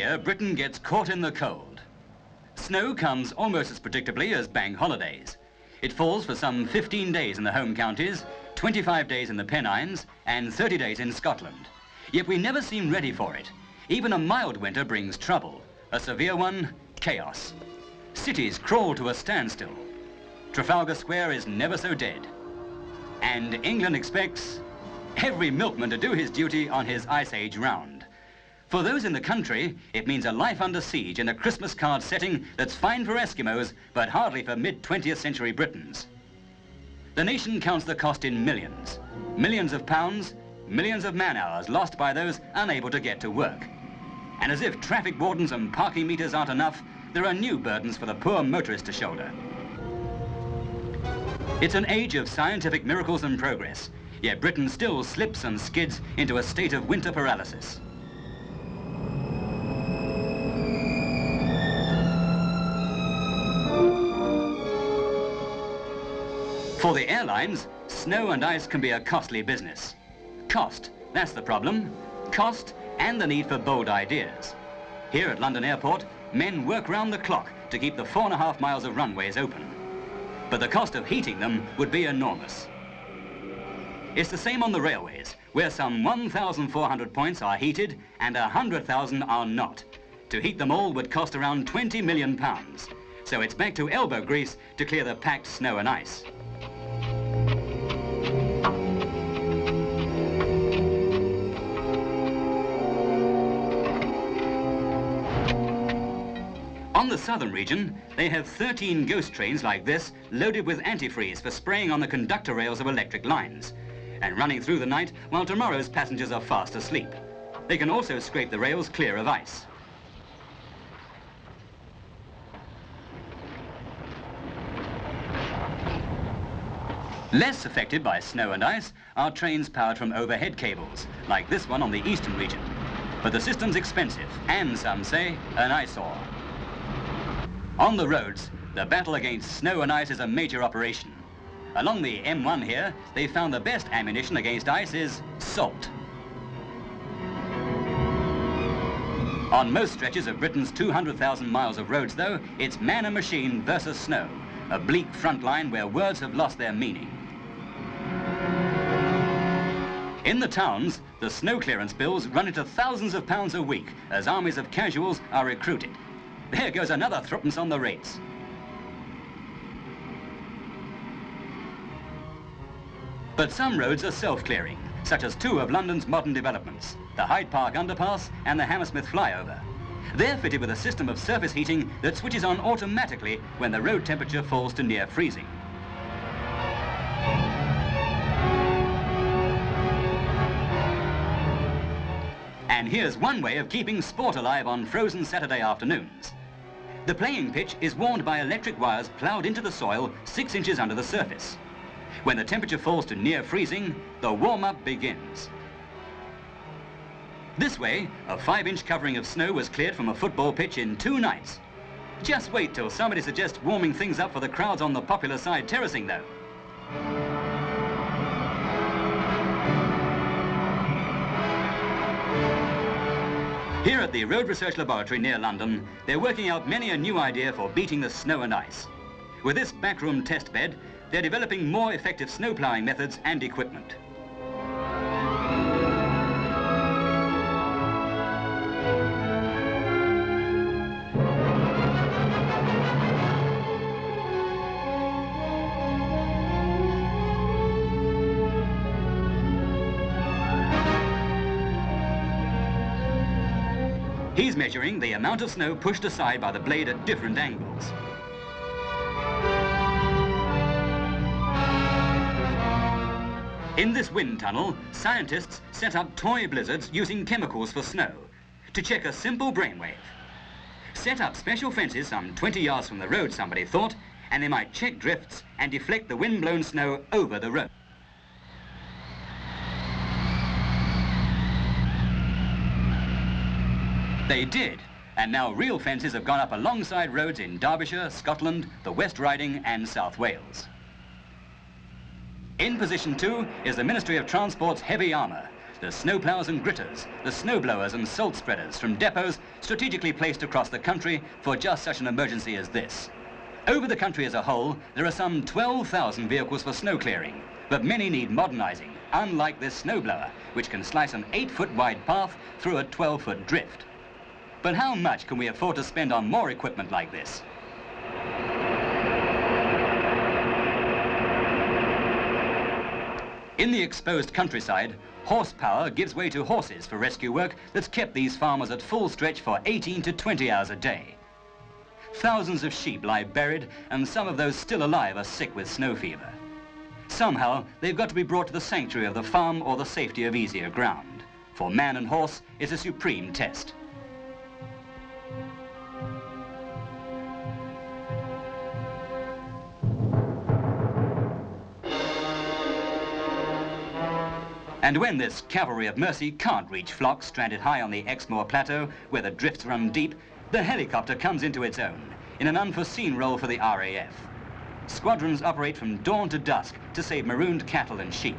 year, Britain gets caught in the cold. Snow comes almost as predictably as bank holidays. It falls for some 15 days in the home counties, 25 days in the Pennines, and 30 days in Scotland. Yet we never seem ready for it. Even a mild winter brings trouble. A severe one, chaos. Cities crawl to a standstill. Trafalgar Square is never so dead. And England expects every milkman to do his duty on his Ice Age round. For those in the country, it means a life under siege in a Christmas card setting that's fine for Eskimos, but hardly for mid-20th century Britons. The nation counts the cost in millions. Millions of pounds, millions of man-hours lost by those unable to get to work. And as if traffic wardens and parking meters aren't enough, there are new burdens for the poor motorist to shoulder. It's an age of scientific miracles and progress, yet Britain still slips and skids into a state of winter paralysis. For the airlines, snow and ice can be a costly business. Cost, that's the problem. Cost and the need for bold ideas. Here at London Airport, men work round the clock to keep the 4.5 miles of runways open. But the cost of heating them would be enormous. It's the same on the railways, where some 1,400 points are heated and 100,000 are not. To heat them all would cost around £20 million. So it's back to elbow grease to clear the packed snow and ice. On the southern region, they have 13 ghost trains like this, loaded with antifreeze for spraying on the conductor rails of electric lines, and running through the night while tomorrow's passengers are fast asleep. They can also scrape the rails clear of ice. Less affected by snow and ice are trains powered from overhead cables, like this one on the eastern region. But the system's expensive, and some say, an eyesore. On the roads, the battle against snow and ice is a major operation. Along the M1 here, they found the best ammunition against ice is salt. On most stretches of Britain's 200,000 miles of roads, though, it's man and machine versus snow, a bleak front line where words have lost their meaning. In the towns, the snow clearance bills run into thousands of pounds a week as armies of casuals are recruited. There goes another threepence on the rates. But some roads are self-clearing, such as two of London's modern developments, the Hyde Park Underpass and the Hammersmith Flyover. They're fitted with a system of surface heating that switches on automatically when the road temperature falls to near freezing. And here's one way of keeping sport alive on frozen Saturday afternoons. The playing pitch is warmed by electric wires ploughed into the soil 6 inches under the surface. When the temperature falls to near freezing, the warm-up begins. This way, a 5-inch covering of snow was cleared from a football pitch in 2 nights. Just wait till somebody suggests warming things up for the crowds on the popular side terracing, though. Here at the Road Research Laboratory near London, they're working out many a new idea for beating the snow and ice. With this backroom test bed, they're developing more effective snow ploughing methods and equipment. He's measuring the amount of snow pushed aside by the blade at different angles. In this wind tunnel, scientists set up toy blizzards using chemicals for snow to check a simple brainwave. Set up special fences some 20 yards from the road, somebody thought, and they might check drifts and deflect the wind-blown snow over the road. They did, and now real fences have gone up alongside roads in Derbyshire, Scotland, the West Riding and South Wales. In position 2 is the Ministry of Transport's heavy armour, the snowplows and gritters, the snowblowers and salt spreaders from depots strategically placed across the country for just such an emergency as this. Over the country as a whole, there are some 12,000 vehicles for snow clearing, but many need modernising, unlike this snowblower, which can slice an 8-foot wide path through a 12-foot drift. But how much can we afford to spend on more equipment like this? In the exposed countryside, horsepower gives way to horses for rescue work that's kept these farmers at full stretch for 18 to 20 hours a day. Thousands of sheep lie buried, and some of those still alive are sick with snow fever. Somehow, they've got to be brought to the sanctuary of the farm or the safety of easier ground. For man and horse, it's a supreme test. And when this cavalry of mercy can't reach flocks stranded high on the Exmoor Plateau, where the drifts run deep, the helicopter comes into its own in an unforeseen role for the RAF. Squadrons operate from dawn to dusk to save marooned cattle and sheep.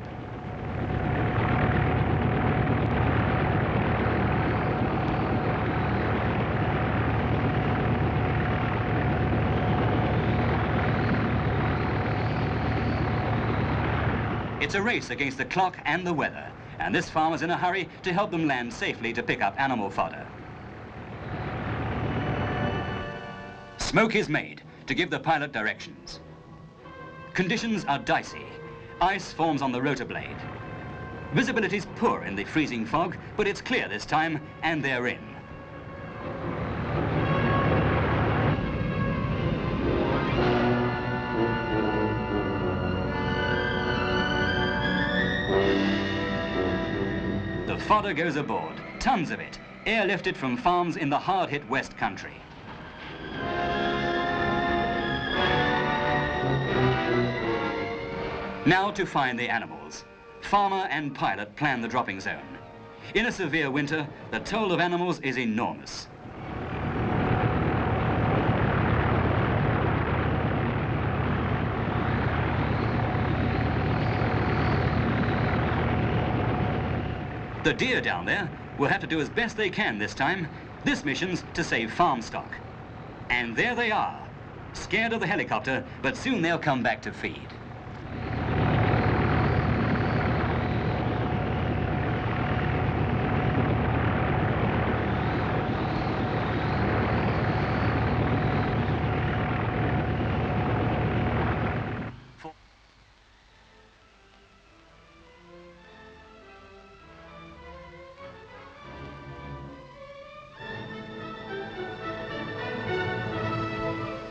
It's a race against the clock and the weather, and this farmer's in a hurry to help them land safely to pick up animal fodder. Smoke is made to give the pilot directions. Conditions are dicey. Ice forms on the rotor blade. Visibility's poor in the freezing fog, but it's clear this time, and they're in. The fodder goes aboard, tons of it, airlifted from farms in the hard-hit West Country. Now to find the animals. Farmer and pilot plan the dropping zone. In a severe winter, the toll of animals is enormous. The deer down there will have to do as best they can this time. This mission's to save farm stock. And there they are, scared of the helicopter, but soon they'll come back to feed.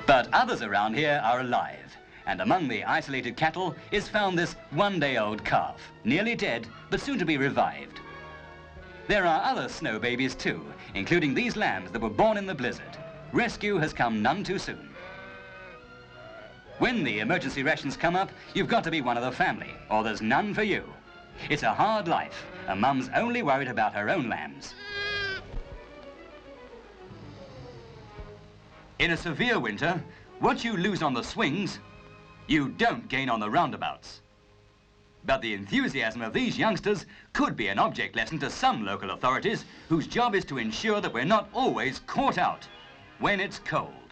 But others around here are alive, and among the isolated cattle is found this one-day-old calf, nearly dead, but soon to be revived. There are other snow babies too, including these lambs that were born in the blizzard. Rescue has come none too soon. When the emergency rations come up, you've got to be one of the family, or there's none for you. It's a hard life, and Mum's only worried about her own lambs. In a severe winter, what you lose on the swings, you don't gain on the roundabouts. But the enthusiasm of these youngsters could be an object lesson to some local authorities whose job is to ensure that we're not always caught out when it's cold.